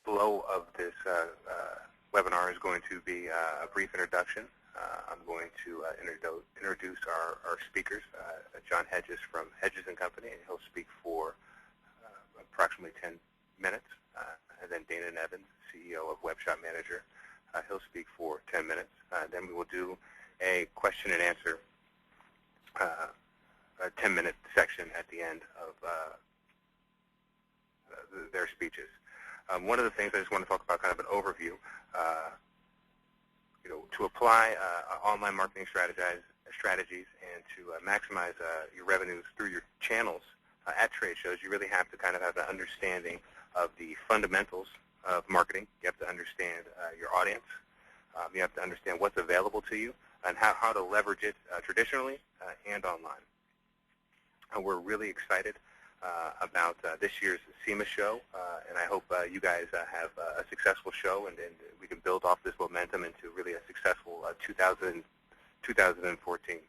flow of this webinar is going to be a brief introduction. I'm going to introduce our speakers, John Hedges from Hedges & Company, and he'll speak for approximately 10 minutes. And then Dana Nevins, CEO of Web Shop Manager, he'll speak for 10 minutes. Then we will do a question and answer, a 10-minute section at the end of their speeches. One of the things I just want to talk about, kind of an overview, to apply online marketing strategies and to maximize your revenues through your channels at trade shows, you really have to kind of have an understanding of the fundamentals of marketing. You have to understand your audience. You have to understand what's available to you and how to leverage it traditionally and online. We're really excited about this year's SEMA show, and I hope you guys have a successful show, and we can build off this momentum into really a successful 2014.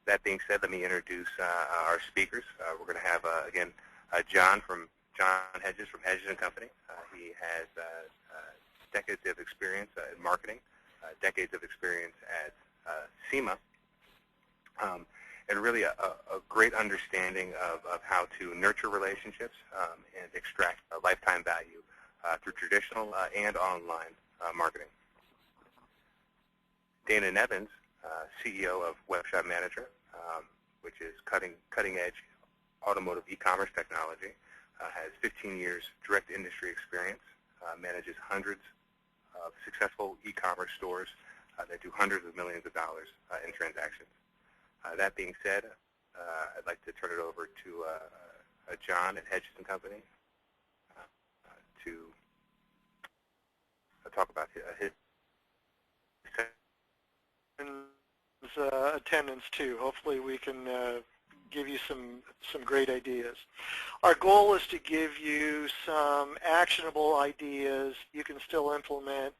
That being said, let me introduce our speakers. We're going to have, again, John Hedges from Hedges & Company. He has decades of experience in marketing, decades of experience at SEMA, and really a great understanding of how to nurture relationships and extract lifetime value through traditional and online marketing. Dana Nevins, CEO of Web Shop Manager, which is cutting-edge automotive e-commerce technology, has 15 years direct industry experience, manages hundreds of successful e-commerce stores that do hundreds of millions of dollars in transactions. That being said, I'd like to turn it over to John at Hedges & Company to talk about his attendance too. Hopefully we can give you some great ideas. Our goal is to give you some actionable ideas you can still implement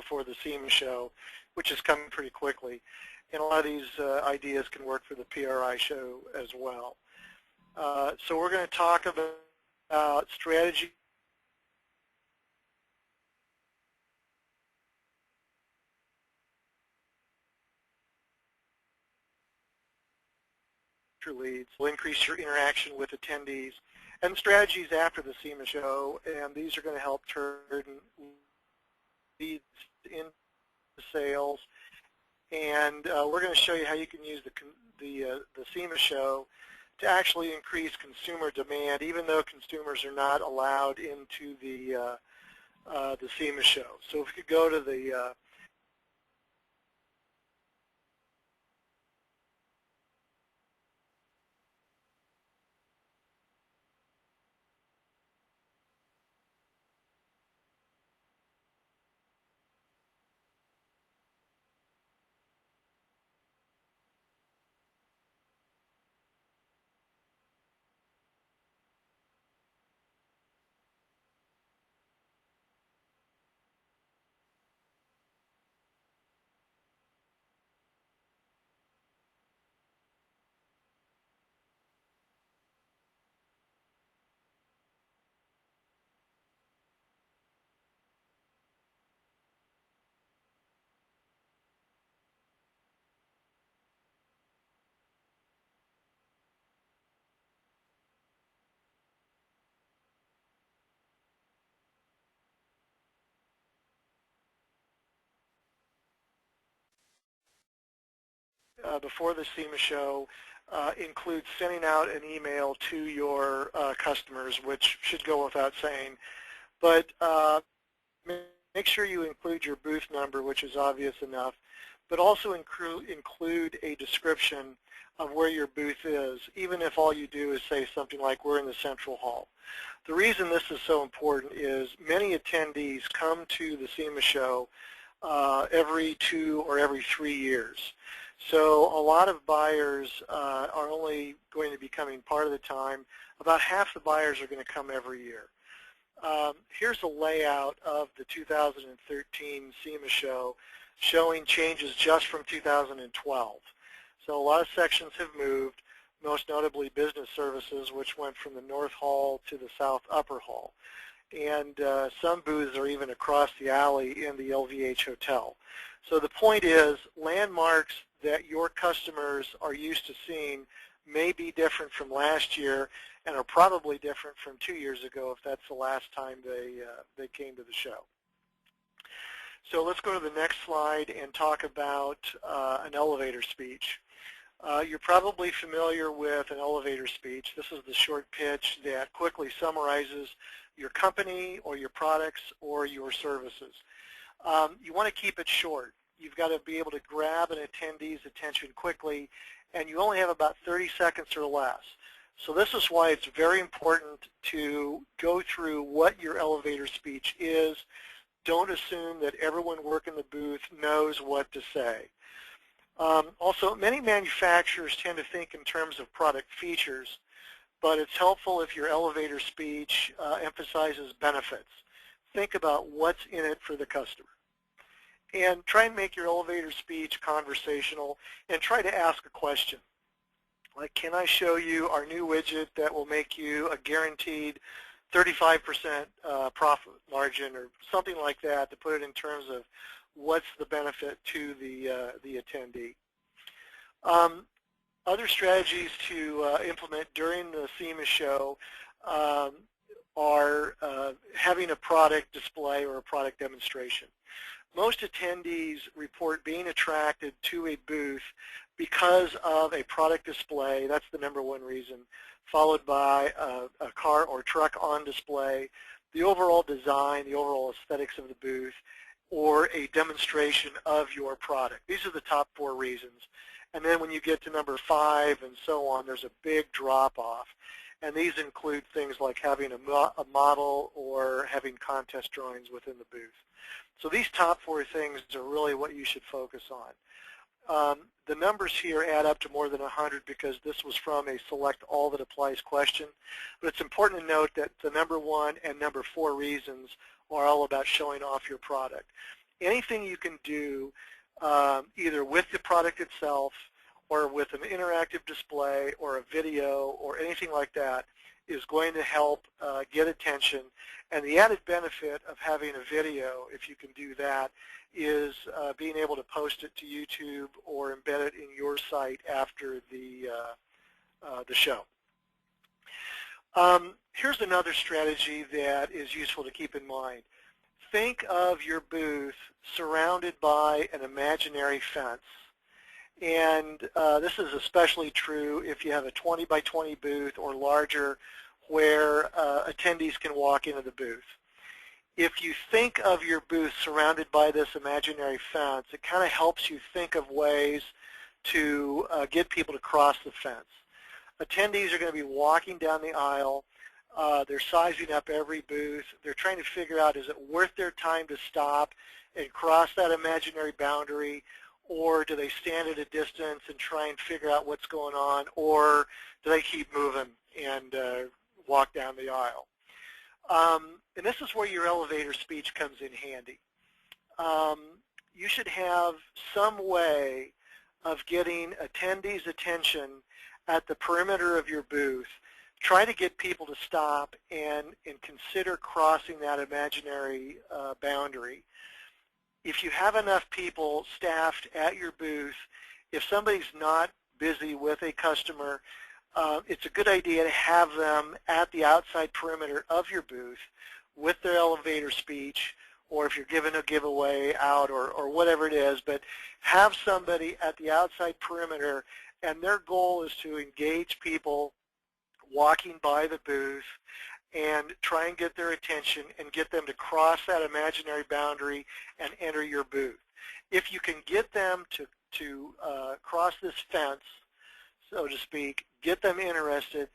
for the SEMA show, which is coming pretty quickly. And a lot of these ideas can work for the PRI show as well. So we're going to talk about strategy leads, will increase your interaction with attendees, and strategies after the SEMA show, and these are going to help turn leads into sales. And we're going to show you how you can use the SEMA show to actually increase consumer demand, even though consumers are not allowed into the SEMA show. So if we could go to the before the SEMA show includes sending out an email to your customers, which should go without saying. But make sure you include your booth number, which is obvious enough, but also include a description of where your booth is, even if all you do is say something like, we're in the Central Hall. The reason this is so important is many attendees come to the SEMA show every 2 or every 3 years. So a lot of buyers are only going to be coming part of the time. About half the buyers are going to come every year. Here's a layout of the 2013 SEMA show showing changes just from 2012. So a lot of sections have moved, most notably business services, which went from the North Hall to the South Upper Hall. and some booths are even across the alley in the LVH hotel. So the point is, landmarks that your customers are used to seeing may be different from last year and are probably different from 2 years ago if that's the last time they came to the show. So let's go to the next slide and talk about an elevator speech. You're probably familiar with an elevator speech. This is the short pitch that quickly summarizes your company or your products or your services. You want to keep it short. You've got to be able to grab an attendee's attention quickly, and you only have about 30 seconds or less. So this is why it's very important to go through what your elevator speech is. Don't assume that everyone working the booth knows what to say. Also, many manufacturers tend to think in terms of product features, but it's helpful if your elevator speech emphasizes benefits. Think about what's in it for the customer. And try and make your elevator speech conversational, and try to ask a question. Like, can I show you our new widget that will make you a guaranteed 35% profit margin, or something like that, to put it in terms of what's the benefit to the attendee. Other strategies to implement during the SEMA show are having a product display or a product demonstration. Most attendees report being attracted to a booth because of a product display. That's the #1 reason, followed by a car or truck on display, the overall design, the overall aesthetics of the booth, or a demonstration of your product. These are the top 4 reasons. And then when you get to #5 and so on, there's a big drop-off. And these include things like having a model or having contest drawings within the booth. So these top 4 things are really what you should focus on. The numbers here add up to more than 100 because this was from a select all that applies question. But it's important to note that the #1 and #4 reasons are all about showing off your product. Anything you can do either with the product itself or with an interactive display or a video or anything like that is going to help get attention. And the added benefit of having a video, if you can do that, is being able to post it to YouTube or embed it in your site after the show. Here's another strategy that is useful to keep in mind. Think of your booth surrounded by an imaginary fence. And this is especially true if you have a 20 by 20 booth or larger, where attendees can walk into the booth. If you think of your booth surrounded by this imaginary fence, it kind of helps you think of ways to get people to cross the fence. Attendees are going to be walking down the aisle. They're sizing up every booth. They're trying to figure out, is it worth their time to stop and cross that imaginary boundary, or do they stand at a distance and try and figure out what's going on, or do they keep moving and walk down the aisle? And this is where your elevator speech comes in handy. You should have some way of getting attendees' attention at the perimeter of your booth. Try to get people to stop and consider crossing that imaginary boundary. If you have enough people staffed at your booth, if somebody's not busy with a customer, it's a good idea to have them at the outside perimeter of your booth with their elevator speech, or if you're giving a giveaway out or whatever it is, but have somebody at the outside perimeter, and their goal is to engage people walking by the booth and try and get their attention and get them to cross that imaginary boundary and enter your booth. If you can get them to cross this fence, so to speak, get them interested,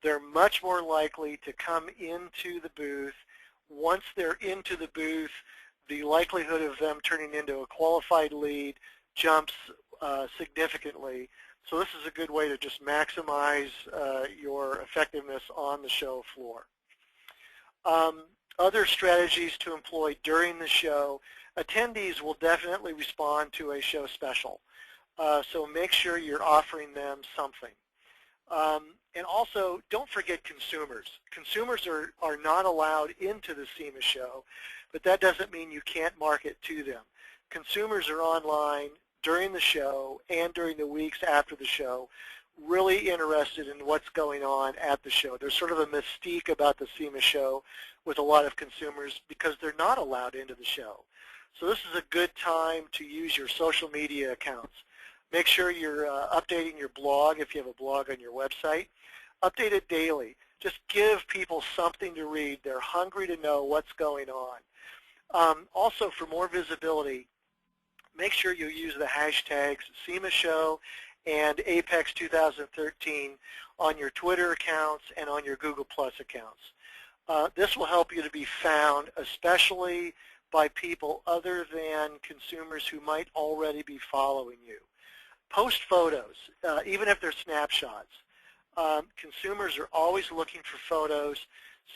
they're much more likely to come into the booth. Once they're into the booth, the likelihood of them turning into a qualified lead jumps significantly. So this is a good way to just maximize your effectiveness on the show floor. Other strategies to employ during the show: attendees will definitely respond to a show special. So make sure you're offering them something. And also, don't forget consumers. Consumers are not allowed into the SEMA show, but that doesn't mean you can't market to them. Consumers are online during the show and during the weeks after the show, really interested in what's going on at the show. There's sort of a mystique about the SEMA show with a lot of consumers because they're not allowed into the show. So this is a good time to use your social media accounts. Make sure you're updating your blog if you have a blog on your website. Update it daily. Just give people something to read. They're hungry to know what's going on. Also, for more visibility, make sure you use the hashtags SEMA Show and Apex 2013 on your Twitter accounts and on your Google Plus accounts. This will help you to be found, especially by people other than consumers who might already be following you. Post photos, even if they're snapshots. Consumers are always looking for photos,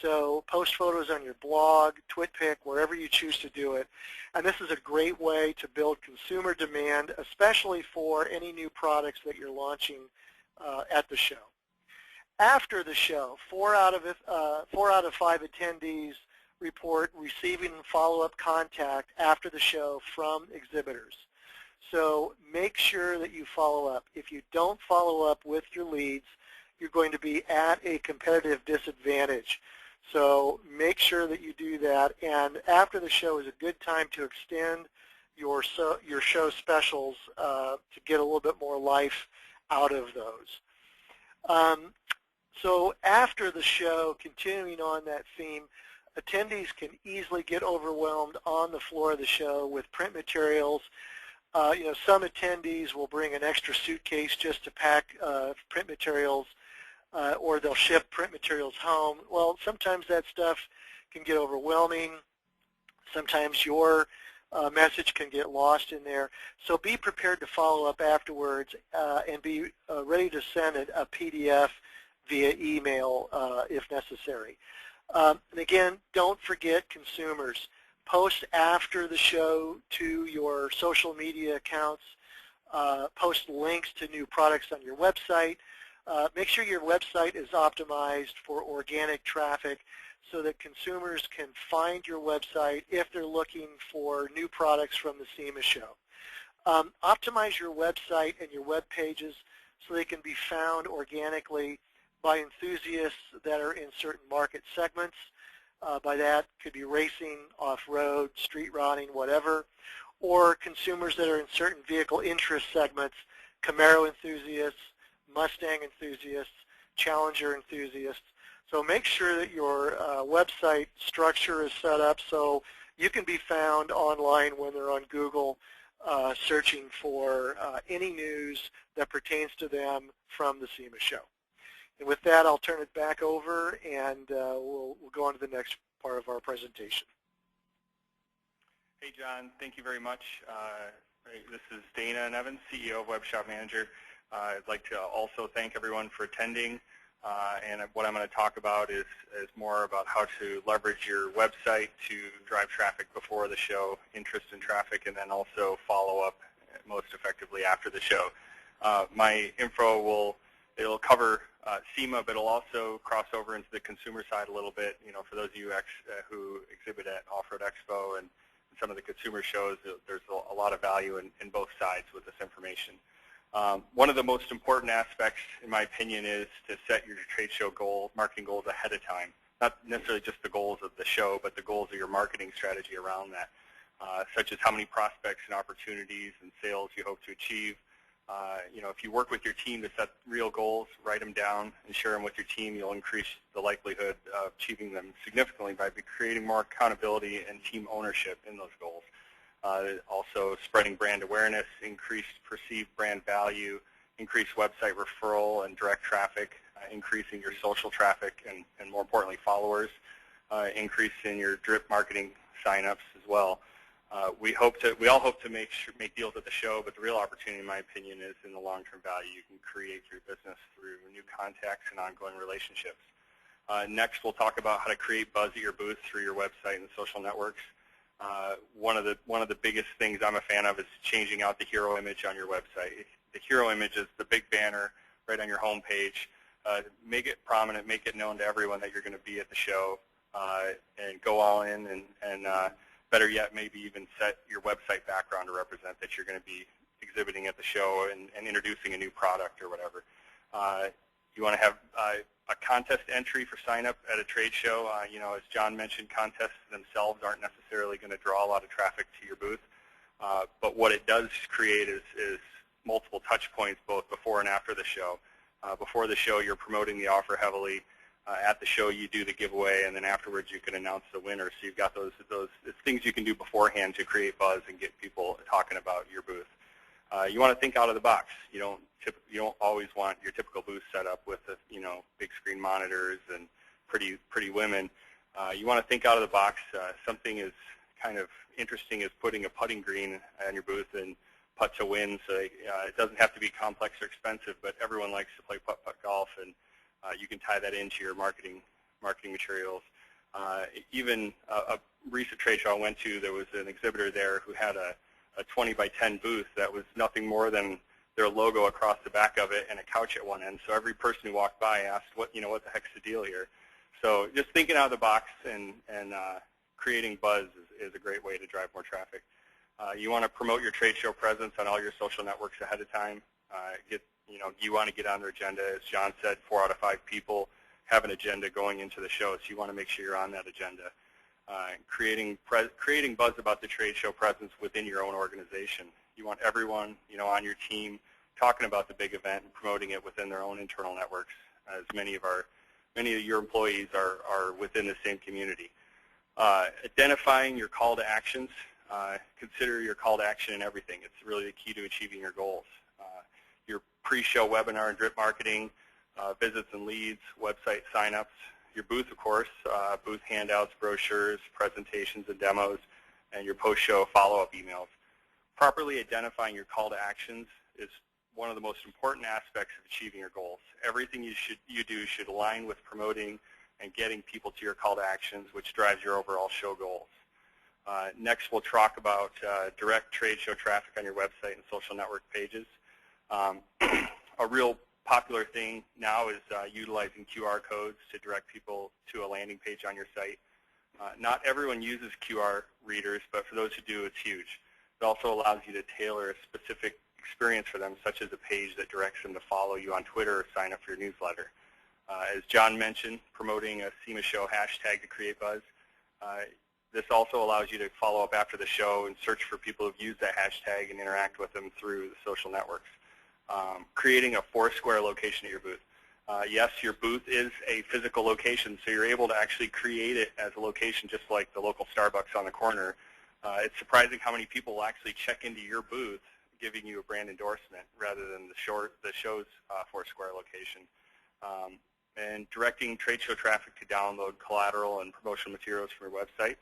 so post photos on your blog, TwitPic, wherever you choose to do it. And this is a great way to build consumer demand, especially for any new products that you're launching at the show. After the show, 4 out of 5 attendees report receiving follow-up contact after the show from exhibitors. So make sure that you follow up. If you don't follow up with your leads, you're going to be at a competitive disadvantage. So make sure that you do that. And after the show is a good time to extend your show specials to get a little bit more life out of those. So after the show, continuing on that theme, attendees can easily get overwhelmed on the floor of the show with print materials. Some attendees will bring an extra suitcase just to pack print materials, or they'll ship print materials home. Well, sometimes that stuff can get overwhelming. Sometimes your message can get lost in there. So be prepared to follow up afterwards and be ready to send a PDF via email if necessary. And again, don't forget consumers. Post after the show to your social media accounts. Post links to new products on your website. Make sure your website is optimized for organic traffic so that consumers can find your website if they're looking for new products from the SEMA show. Optimize your website and your web pages so they can be found organically by enthusiasts that are in certain market segments. By that could be racing, off-road, street riding, whatever, or consumers that are in certain vehicle interest segments, Camaro enthusiasts, Mustang enthusiasts, Challenger enthusiasts. So make sure that your website structure is set up so you can be found online when they're on Google searching for any news that pertains to them from the SEMA show. And with that, I'll turn it back over, and we'll go on to the next part of our presentation. Hey, John. Thank you very much. This is Dana and Evans, CEO of Web Shop Manager. I'd like to also thank everyone for attending. And what I'm going to talk about is more about how to leverage your website to drive traffic before the show, interest in traffic, and then also follow up most effectively after the show. My info it'll cover SEMA, but it'll also cross over into the consumer side a little bit. For those of you who exhibit at Off-Road Expo and some of the consumer shows, there's a lot of value in both sides with this information. One of the most important aspects, in my opinion, is to set your trade show marketing goals ahead of time. Not necessarily just the goals of the show, but the goals of your marketing strategy around that, such as how many prospects and opportunities and sales you hope to achieve. If you work with your team to set real goals, write them down and share them with your team, you'll increase the likelihood of achieving them significantly by creating more accountability and team ownership in those goals. Also spreading brand awareness, increased perceived brand value, increased website referral and direct traffic, increasing your social traffic and more importantly followers, increasing your drip marketing signups as well. We all hope to make deals at the show, but the real opportunity, in my opinion, is in the long-term value you can create for your business through new contacts and ongoing relationships. Next, we'll talk about how to create buzz at your booth through your website and social networks. One of the biggest things I'm a fan of is changing out the hero image on your website. The hero image is the big banner right on your home page. make it prominent, make it known to everyone that you're going to be at the show, and go all in, and better yet, maybe even set your website background to represent that you're going to be exhibiting at the show and introducing a new product or whatever. You want to have a contest entry for sign up at a trade show. As John mentioned, contests themselves aren't necessarily going to draw a lot of traffic to your booth, but what it does create is multiple touch points both before and after the show. Before the show, you're promoting the offer heavily. At the show, you do the giveaway, and then afterwards, you can announce the winner. So you've got those it's things you can do beforehand to create buzz and get people talking about your booth. You want to think out of the box. You don't always want your typical booth set up with the big screen monitors and pretty women. You want to think out of the box. Something as kind of interesting as putting a putting green on your booth and putt to win. So it doesn't have to be complex or expensive, but everyone likes to play putt-putt golf, and you can tie that into your marketing materials. Even a recent trade show I went to, there was an exhibitor there who had a 20 by 10 booth that was nothing more than their logo across the back of it and a couch at one end. So every person who walked by asked, what the heck's the deal here? So just thinking out of the box and creating buzz is a great way to drive more traffic. You want to promote your trade show presence on all your social networks ahead of time. You want to get on their agenda. As John said, 4 out of 5 people have an agenda going into the show, so you want to make sure you're on that agenda. Creating buzz about the trade show presence within your own organization. You want everyone on your team talking about the big event and promoting it within their own internal networks, as many of your employees are within the same community. Identifying your call to actions. Consider your call to action in everything. It's really the key to achieving your goals. Your pre-show webinar and drip marketing, visits and leads, website signups, your booth, of course, booth handouts, brochures, presentations and demos, and your post-show follow-up emails. Properly identifying your call to actions is one of the most important aspects of achieving your goals. Everything you do should align with promoting and getting people to your call to actions, which drives your overall show goals. Next, we'll talk about direct trade show traffic on your website and social network pages. A real popular thing now is utilizing QR codes to direct people to a landing page on your site. Not everyone uses QR readers, but for those who do, it's huge. It also allows you to tailor a specific experience for them, such as a page that directs them to follow you on Twitter or sign up for your newsletter. As John mentioned, promoting a SEMA show hashtag to create buzz. This also allows you to follow up after the show and search for people who've used that hashtag and interact with them through the social networks. Creating a Foursquare location at your booth. Yes, your booth is a physical location, so you're able to actually create it as a location just like the local Starbucks on the corner. It's surprising how many people will actually check into your booth giving you a brand endorsement rather than the show's Foursquare location. And directing trade show traffic to download collateral and promotional materials from your website.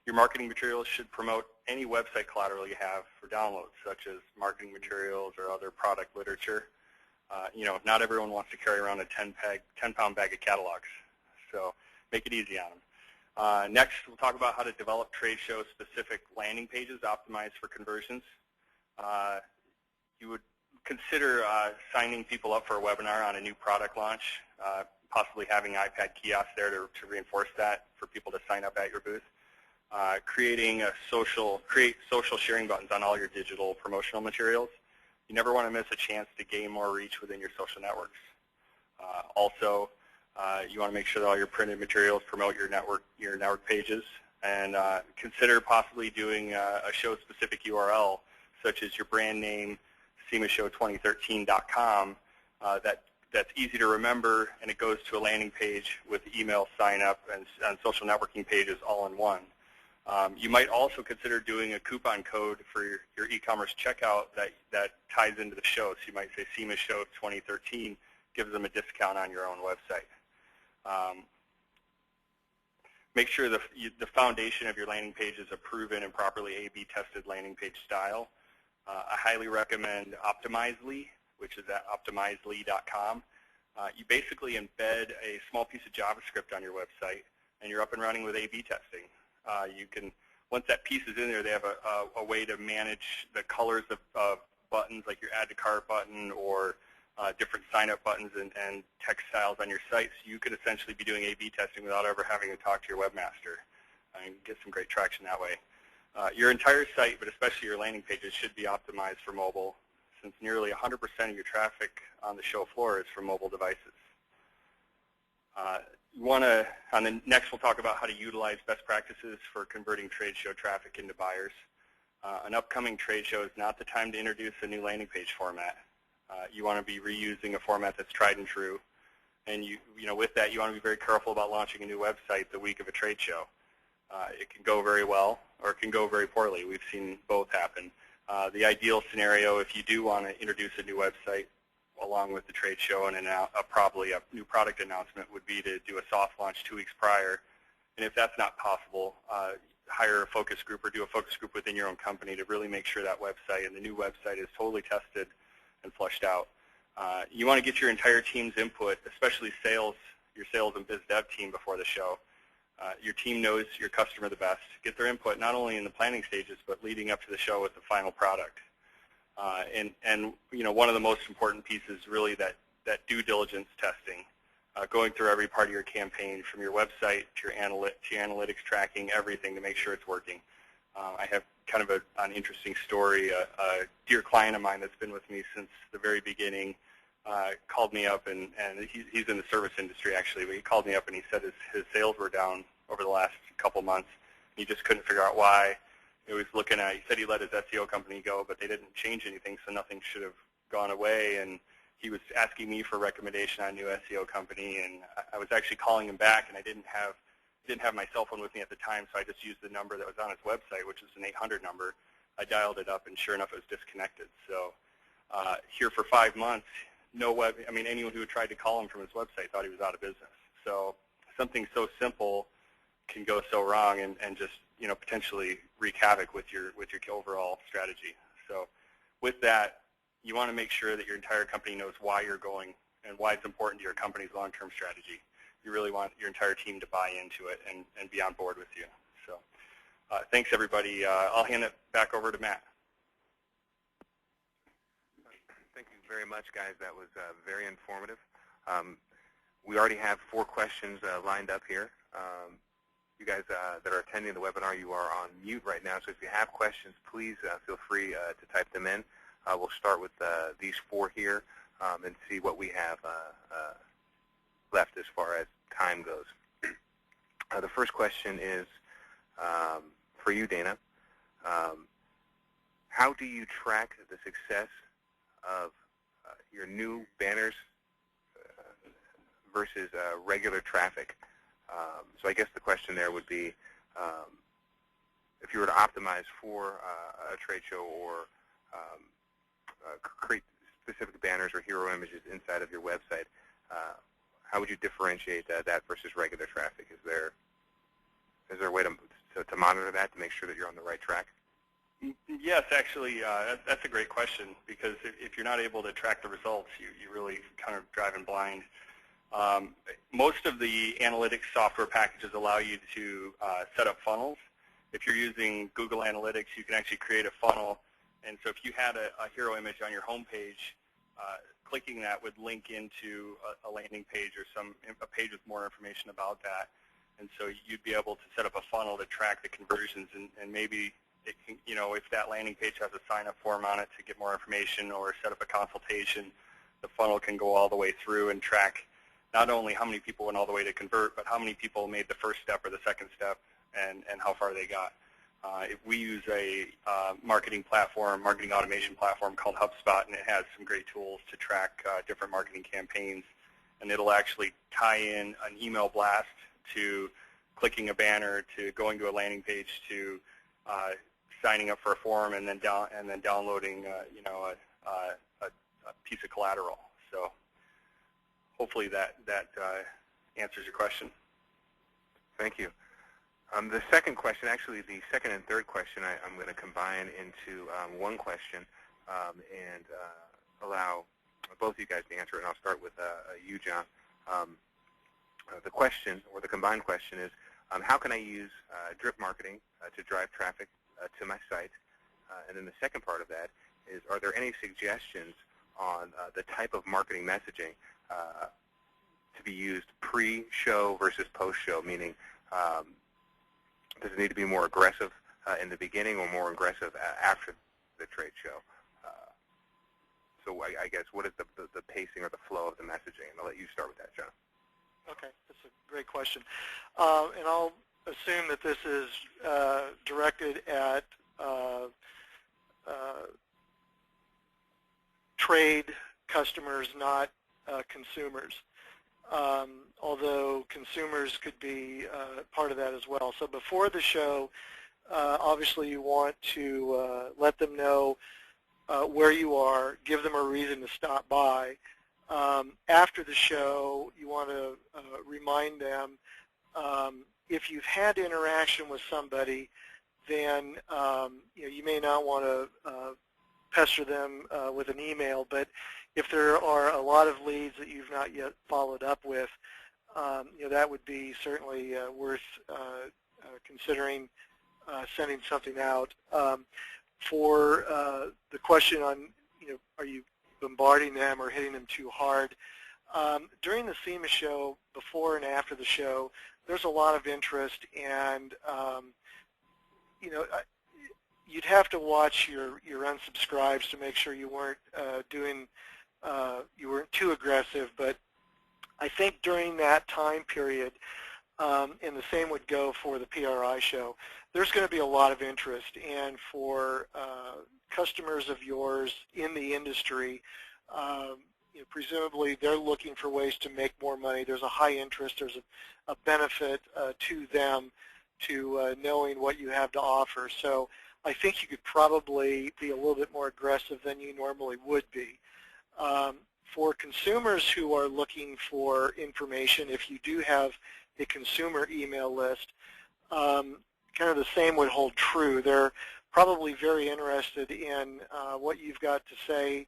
Your marketing materials should promote any website collateral you have for downloads, such as marketing materials or other product literature. Not everyone wants to carry around a 10-pound bag of catalogs, so make it easy on them. Next, we'll talk about how to develop trade show-specific landing pages optimized for conversions. You would consider signing people up for a webinar on a new product launch, possibly having iPad kiosks there to reinforce that for people to sign up at your booth. Create social sharing buttons on all your digital promotional materials. You never want to miss a chance to gain more reach within your social networks. Also, you want to make sure that all your printed materials promote your network pages, and consider possibly doing a show-specific URL, such as your brand name, SEMAShow2013.com. That's easy to remember, and it goes to a landing page with email sign-up and social networking pages all in one. You might also consider doing a coupon code for your e-commerce checkout that ties into the show. So you might say SEMA Show 2013 gives them a discount on your own website. Make sure the foundation of your landing page is a proven and properly A/B tested landing page style. I highly recommend Optimizely, which is at optimizely.com. You basically embed a small piece of JavaScript on your website, and you're up and running with A/B testing. Once that piece is in there, they have a way to manage the colors of buttons, like your Add to Cart button or different sign-up buttons and text styles on your site. So you could essentially be doing A/B testing without ever having to talk to your webmaster and get some great traction that way. Your entire site, but especially your landing pages, should be optimized for mobile, since nearly 100% of your traffic on the show floor is from mobile devices. On the next, we'll talk about how to utilize best practices for converting trade show traffic into buyers. An upcoming trade show is not the time to introduce a new landing page format. You want to be reusing a format that's tried and true, and with that, you want to be very careful about launching a new website the week of a trade show. It can go very well, or it can go very poorly. We've seen both happen. The ideal scenario, if you do want to introduce a new website along with the trade show and probably a new product announcement, would be to do a soft launch 2 weeks prior. And if that's not possible, hire a focus group or do a focus group within your own company to really make sure that website and the new website is totally tested and flushed out. You want to get your entire team's input, especially your sales and biz dev team before the show. Your team knows your customer the best. Get their input not only in the planning stages, but leading up to the show with the final product. And one of the most important pieces really that due diligence testing, going through every part of your campaign, from your website to your analytics tracking, everything to make sure it's working. I have kind of an interesting story. A dear client of mine that's been with me since the very beginning called me up, and he's in the service industry actually, but he called me up and he said his sales were down over the last couple months. He just couldn't figure out why. He said he let his SEO company go, but they didn't change anything, so nothing should have gone away. And he was asking me for a recommendation on a new SEO company, and I was actually calling him back, and I didn't have my cell phone with me at the time, so I just used the number that was on his website, which is an 800 number. I dialed it up, and sure enough, it was disconnected. So here for 5 months, anyone who tried to call him from his website thought he was out of business. So something so simple can go so wrong and just potentially wreak havoc with your overall strategy. So with that, you want to make sure that your entire company knows why you're going and why it's important to your company's long-term strategy. You really want your entire team to buy into it and be on board with you. So thanks, everybody. I'll hand it back over to Matt. Thank you very much, guys. That was very informative. We already have 4 questions lined up here. You guys that are attending the webinar, you are on mute right now, so if you have questions, please feel free to type them in. We'll start with these 4 here and see what we have left as far as time goes. The first question is for you, Dana. How do you track the success of your new banners versus regular traffic? So I guess the question there would be, if you were to optimize for a trade show or create specific banners or hero images inside of your website, how would you differentiate that versus regular traffic? Is there a way to monitor that to make sure that you're on the right track? Yes, actually, that's a great question, because if you're not able to track the results, you really kind of driving blind. Most of the analytics software packages allow you to set up funnels. If you're using Google Analytics, you can actually create a funnel. And so if you had a hero image on your home page, clicking that would link into a landing page or a page with more information about that. And so you'd be able to set up a funnel to track the conversions, and maybe it can, if that landing page has a sign-up form on it to get more information or set up a consultation, the funnel can go all the way through and track not only how many people went all the way to convert, but how many people made the first step or the second step and how far they got. If we use a marketing automation platform called HubSpot, and it has some great tools to track different marketing campaigns, and it'll actually tie in an email blast to clicking a banner, to going to a landing page, to signing up for a form, and then downloading a piece of collateral. So hopefully that answers your question. Thank you. The second question, actually the second and third question, I'm going to combine into one question and allow both of you guys to answer it, and I'll start with you, John. The question, or the combined question, is how can I use drip marketing to drive traffic to my site? And then the second part of that is, are there any suggestions on the type of marketing messaging to be used pre-show versus post-show, meaning does it need to be more aggressive in the beginning or more aggressive after the trade show? So I guess what is the pacing or the flow of the messaging? And I'll let you start with that, John. Okay, that's a great question. And I'll assume that this is directed at trade customers, not consumers, although consumers could be part of that as well. So before the show, obviously you want to let them know where you are, give them a reason to stop by. After the show, you want to remind them if you've had interaction with somebody, then you may not want to pester them with an email, but if there are a lot of leads that you've not yet followed up with, that would be certainly worth considering sending something out. For the question on, are you bombarding them or hitting them too hard? During the SEMA show, before and after the show, there's a lot of interest, and you'd have to watch your unsubscribes to make sure you weren't you weren't too aggressive. But I think during that time period, and the same would go for the PRI show, there's going to be a lot of interest, and for customers of yours in the industry, presumably they're looking for ways to make more money. There's a high interest. There's a benefit to them to knowing what you have to offer. So I think you could probably be a little bit more aggressive than you normally would be. For consumers who are looking for information, if you do have a consumer email list, kind of the same would hold true. They're probably very interested in what you've got to say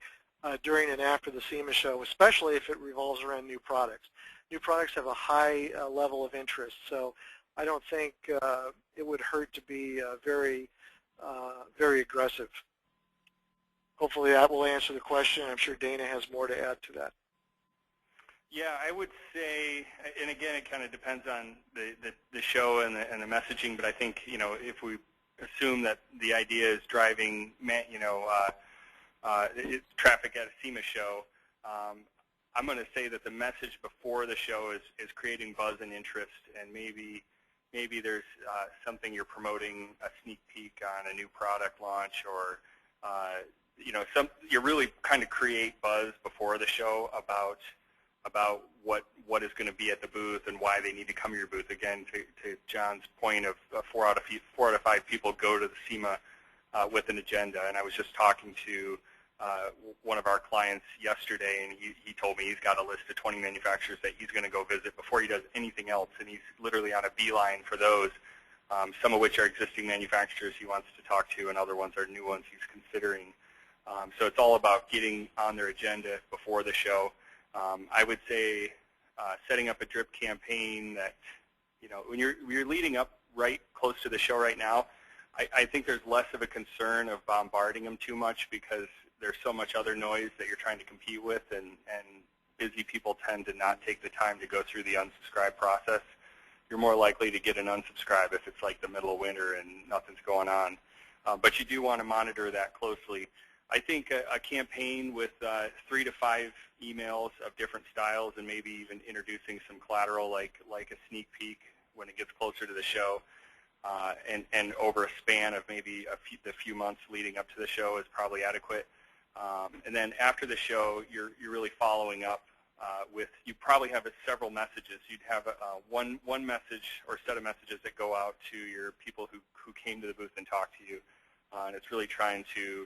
during and after the SEMA show, especially if it revolves around new products. New products have a high level of interest, so I don't think it would hurt to be very aggressive. Hopefully that will answer the question. I'm sure Dana has more to add to that. Yeah, I would say, and again, it kind of depends on the show and the messaging, but I think, if we assume that the idea is driving, traffic at a SEMA show, I'm going to say that the message before the show is creating buzz and interest, and maybe there's something you're promoting, a sneak peek on a new product launch, or you really kind of create buzz before the show about what is going to be at the booth and why they need to come to your booth. Again, to John's point of 4 out of 5 people go to the SEMA with an agenda, and I was just talking to one of our clients yesterday, and he told me he's got a list of 20 manufacturers that he's going to go visit before he does anything else, and he's literally on a beeline for those, some of which are existing manufacturers he wants to talk to, and other ones are new ones he's considering. So it's all about getting on their agenda before the show. I would say setting up a drip campaign that, when you're leading up right close to the show right now, I think there's less of a concern of bombarding them too much, because there's so much other noise that you're trying to compete with, and busy people tend to not take the time to go through the unsubscribe process. You're more likely to get an unsubscribe if it's like the middle of winter and nothing's going on. But you do want to monitor that closely. I think a campaign with 3 to 5 emails of different styles, and maybe even introducing some collateral like a sneak peek when it gets closer to the show, and over a span of maybe the few months leading up to the show is probably adequate. And then after the show, you're really following up with, you probably have several messages. You'd have one message or set of messages that go out to your people who came to the booth and talked to you, and it's really trying to,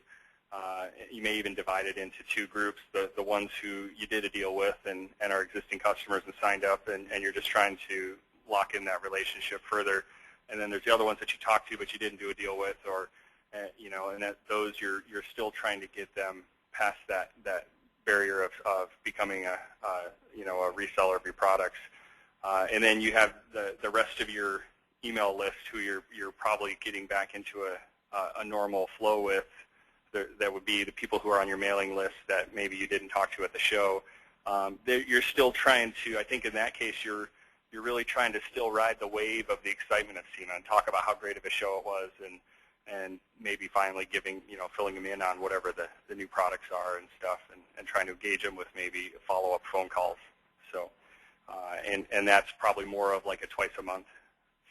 you may even divide it into 2 groups, the ones who you did a deal with and are existing customers and signed up, and you're just trying to lock in that relationship further. And then there's the other ones that you talked to but you didn't do a deal with, or and that those you're still trying to get them past that barrier of becoming a reseller of your products. And then you have the rest of your email list who you're probably getting back into a normal flow with, that would be the people who are on your mailing list that maybe you didn't talk to at the show. You're still trying to, I think in that case, you're really trying to still ride the wave of the excitement of SEMA and talk about how great of a show it was, and maybe finally filling them in on whatever the new products are and stuff, and trying to engage them with maybe follow-up phone calls. So, and that's probably more of like a twice a month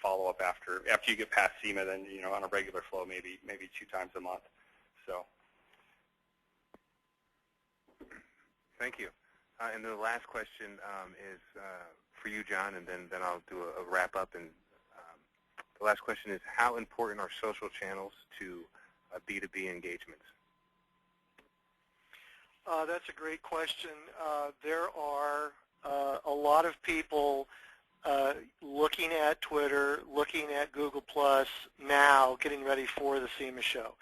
follow-up after you get past SEMA. Then on a regular flow, maybe 2 times a month. So. Thank you. And the last question is for you, John, and then I'll do a wrap-up. And the last question is, how important are social channels to B2B engagements? That's a great question. There are a lot of people looking at Twitter, looking at Google Plus now, getting ready for the SEMA show.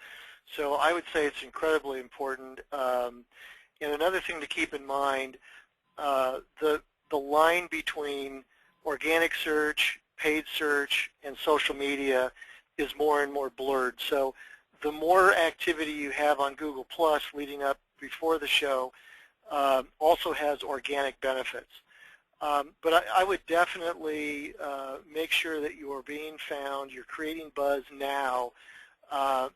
So I would say it's incredibly important. And another thing to keep in mind, the line between organic search, paid search, and social media is more and more blurred. So the more activity you have on Google Plus leading up before the show also has organic benefits. But I would definitely make sure that you are being found, you're creating buzz now.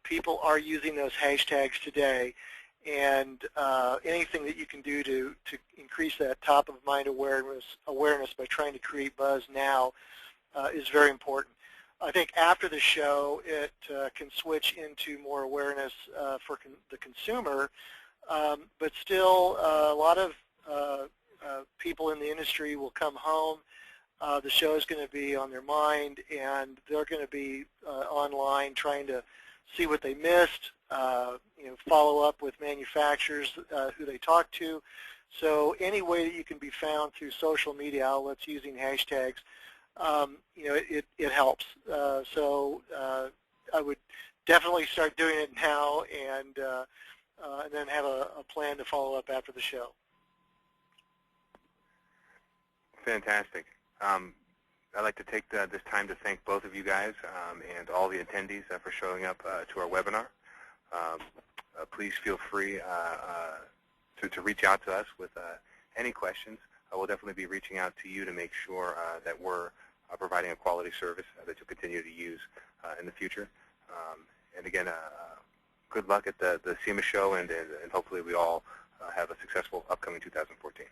People are using those hashtags today, and anything that you can do to increase that top-of-mind awareness by trying to create buzz now is very important. I think after the show, it can switch into more awareness for the consumer, but still a lot of people in the industry will come home. The show is going to be on their mind, and they're going to be online trying to see what they missed, follow up with manufacturers who they talk to. So any way that you can be found through social media outlets using hashtags, it helps. So I would definitely start doing it now, and then have a plan to follow up after the show. Fantastic. I'd like to take this time to thank both of you guys and all the attendees for showing up to our webinar. Please feel free to reach out to us with any questions. We'll definitely be reaching out to you to make sure that we're providing a quality service that you'll continue to use in the future. And again, good luck at the SEMA show, and hopefully we all have a successful upcoming 2014.